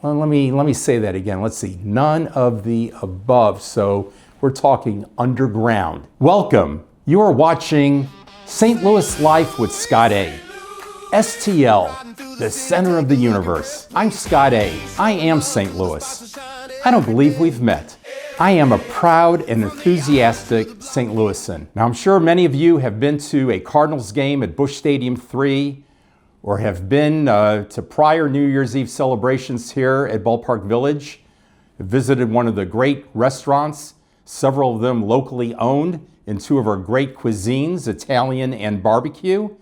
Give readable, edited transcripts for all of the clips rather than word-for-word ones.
Well, let me say that again. Let's see. None of the above. So we're talking underground. Welcome. You are watching St. Louis Life with Scott A. STL, the center of the universe. I'm Scott A. I am St. Louis. I don't believe we've met. I am a proud and enthusiastic St. Louisan. Now, I'm sure many of you have been to a Cardinals game at Busch Stadium 3, or have been to prior New Year's Eve celebrations here at Ballpark Village, visited one of the great restaurants, several of them locally owned, in two of our great cuisines, Italian and barbecue,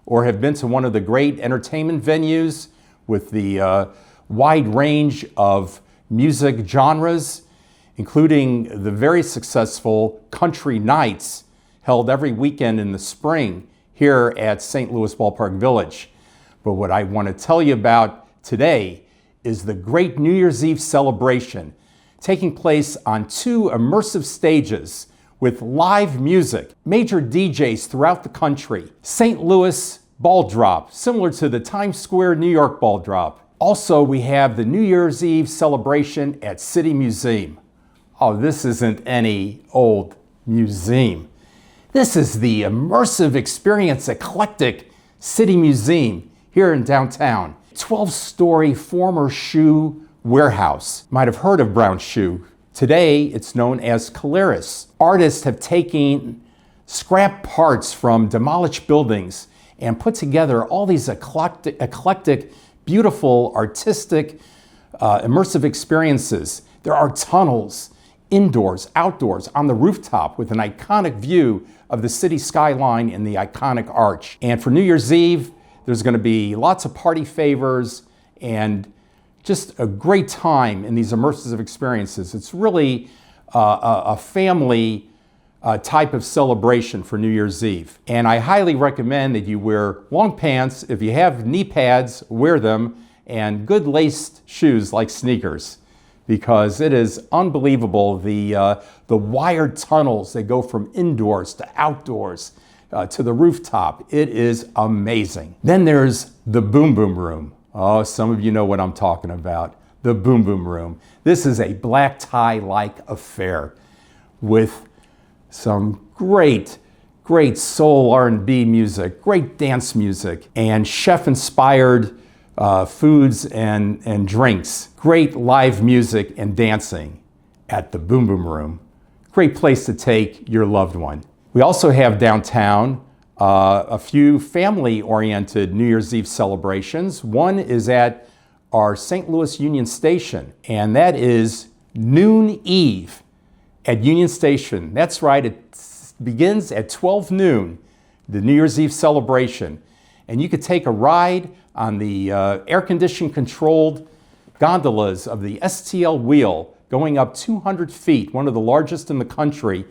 or have been to one of the great entertainment venues with the wide range of music genres, including the very successful country nights held every weekend in the spring here at St. Louis Ballpark Village. But what I want to tell you about today is the great New Year's Eve celebration taking place on two immersive stages with live music, major DJs throughout the country. St. Louis Ball Drop, similar to the Times Square New York Ball Drop. Also, we have the New Year's Eve celebration at City Museum. Oh, this isn't any old museum. This is the immersive experience eclectic City Museum here in downtown. 12-story former shoe warehouse. Might have heard of Brown Shoe. Today, it's known as Caleres. Artists have taken scrap parts from demolished buildings and put together all these eclectic, beautiful, artistic, immersive experiences. There are tunnels, indoors, outdoors, on the rooftop with an iconic view of the city skyline and the iconic arch. And for New Year's Eve, there's going to be lots of party favors and just a great time in these immersive experiences. It's really a family type of celebration for New Year's Eve. And I highly recommend that you wear long pants. If you have knee pads, wear them, and good laced shoes like sneakers, because it is unbelievable the wired tunnels that go from indoors to outdoors to the rooftop. It is amazing. Then there's the Boom Boom Room. Oh, some of you know what I'm talking about. The Boom Boom Room. This is a black tie-like affair with some great soul R&B music, great dance music, and chef-inspired foods and drinks. Great live music and dancing at the Boom Boom Room. Great place to take your loved one. We also have downtown a few family-oriented New Year's Eve celebrations. One is at our St. Louis Union Station, and that is Noon Eve at Union Station. That's right, it begins at 12 noon, the New Year's Eve celebration. And you could take a ride on the air-conditioned controlled gondolas of the STL wheel going up 200 feet, one of the largest in the country,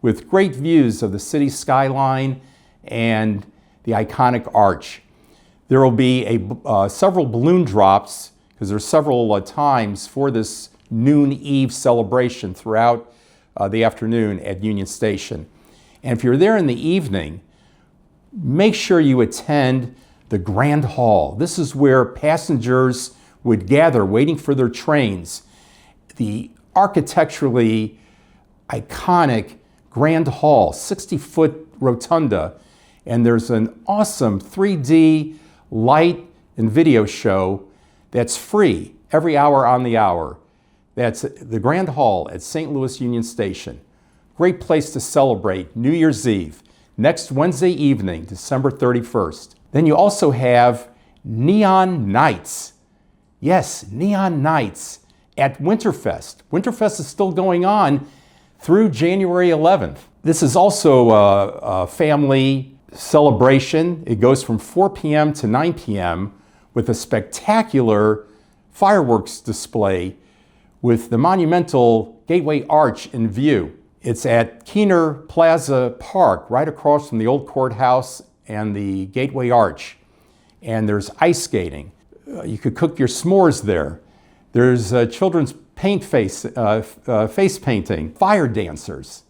with great views of the city skyline and the iconic arch. There will be several balloon drops, because there's several times for this Noon Eve celebration throughout the afternoon at Union Station. And if you're there in the evening, make sure you attend the Grand Hall. This is where passengers would gather waiting for their trains. The architecturally iconic Grand Hall, 60-foot rotunda, and there's an awesome 3D light and video show that's free every hour on the hour. That's the Grand Hall at St. Louis Union Station. Great place to celebrate New Year's Eve, next Wednesday evening, December 31st. Then you also have Neon Nights. Yes, Neon Nights at Winterfest. Winterfest is still going on through January 11th. This is also a family celebration. It goes from 4 p.m. to 9 p.m. with a spectacular fireworks display with the monumental Gateway Arch in view. It's at Keener Plaza Park, right across from the old courthouse and the Gateway Arch. And there's ice skating. You could cook your s'mores there. There's children's face painting, fire dancers.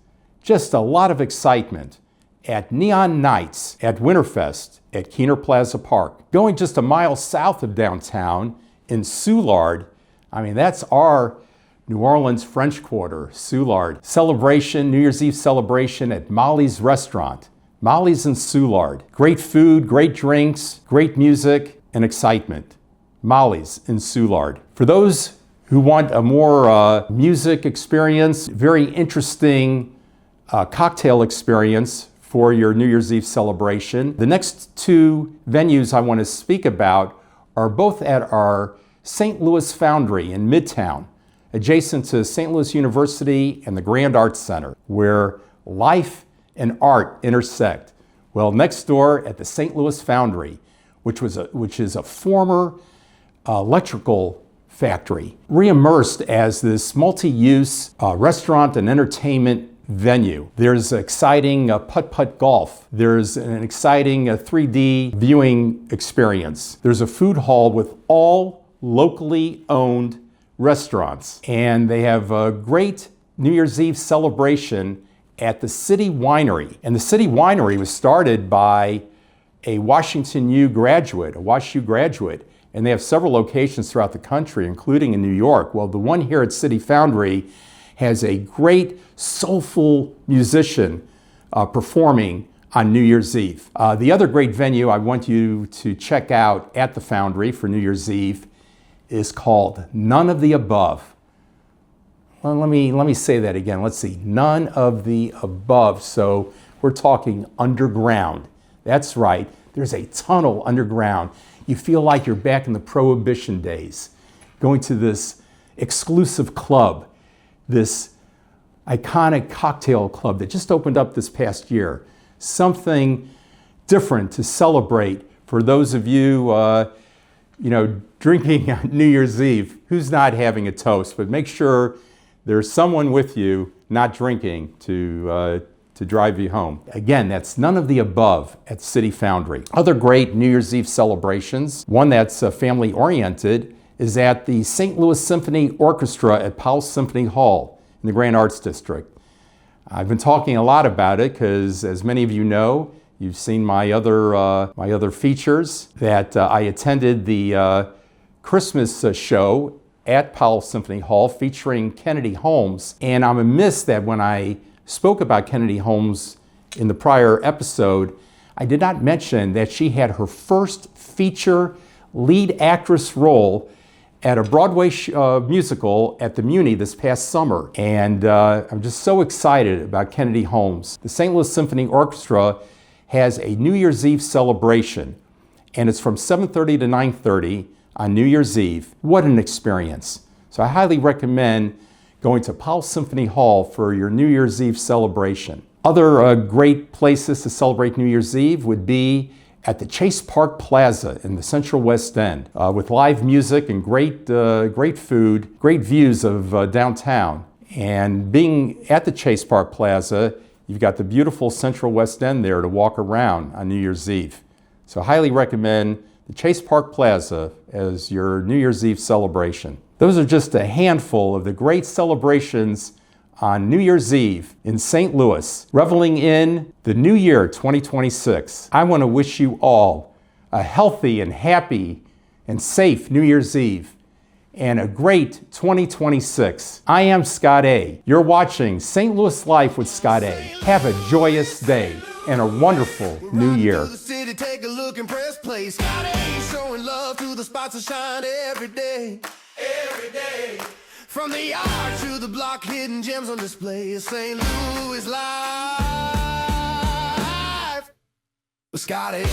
Just a lot of excitement at Neon Nights at Winterfest at Keener Plaza Park. Going just a mile south of downtown in Soulard, I mean, that's our New Orleans French Quarter, Soulard. Celebration, New Year's Eve celebration at Molly's Restaurant. Molly's in Soulard. Great food, great drinks, great music, and excitement. Molly's in Soulard. For those who want a more music experience, very interesting cocktail experience for your New Year's Eve celebration, the next two venues I want to speak about are both at our St. Louis Foundry in Midtown, adjacent to St. Louis University and the Grand Arts Center, where life and art intersect. Well, next door at the St. Louis Foundry, which is a former electrical factory, re-immersed as this multi-use restaurant and entertainment venue. There's exciting putt-putt golf. There's an exciting 3D viewing experience. There's a food hall with all locally owned restaurants. And they have a great New Year's Eve celebration at the City Winery. And the City Winery was started by a Washington U graduate, a WashU graduate. And they have several locations throughout the country, including in New York. Well, the one here at City Foundry has a great soulful musician performing on New Year's Eve. The other great venue I want you to check out at the Foundry for New Year's Eve is called None of the Above. Well, let me say that again. Let's see, None of the Above. So we're talking underground. That's right, there's a tunnel underground. You feel like you're back in the Prohibition days, going to this exclusive club, this iconic cocktail club that just opened up this past year. Something different to celebrate for those of you, drinking on New Year's Eve. Who's not having a toast? But make sure there's someone with you not drinking to drive you home. Again, that's None of the Above at City Foundry. Other great New Year's Eve celebrations, one that's family-oriented, is at the St. Louis Symphony Orchestra at Powell Symphony Hall in the Grand Arts District. I've been talking a lot about it because, as many of you know, you've seen my other features, that I attended the Christmas show at Powell Symphony Hall featuring Kennedy Holmes. And I'm amiss that when I spoke about Kennedy Holmes in the prior episode, I did not mention that she had her first feature lead actress role at a Broadway musical at the Muni this past summer. And I'm just so excited about Kennedy Holmes. The St. Louis Symphony Orchestra has a New Year's Eve celebration, and it's from 7:30 to 9:30 on New Year's Eve. What an experience. So I highly recommend going to Powell Symphony Hall for your New Year's Eve celebration. Other great places to celebrate New Year's Eve would be at the Chase Park Plaza in the Central West End, with live music and great food, great views of downtown. And being at the Chase Park Plaza, you've got the beautiful Central West End there to walk around on New Year's Eve. So I highly recommend the Chase Park Plaza as your New Year's Eve celebration. Those are just a handful of the great celebrations on New Year's Eve in St. Louis, reveling in the new year 2026. I want to wish you all a healthy and happy and safe New Year's Eve and a great 2026. I am Scott A. You're watching St. Louis Life with Scott A. Have a joyous day and a wonderful new year. Take a look and press play. Scott A. Showing love to the spots that shine every day. Every day. From the yard to the block, hidden gems on display. St. Louis Life with Scott A.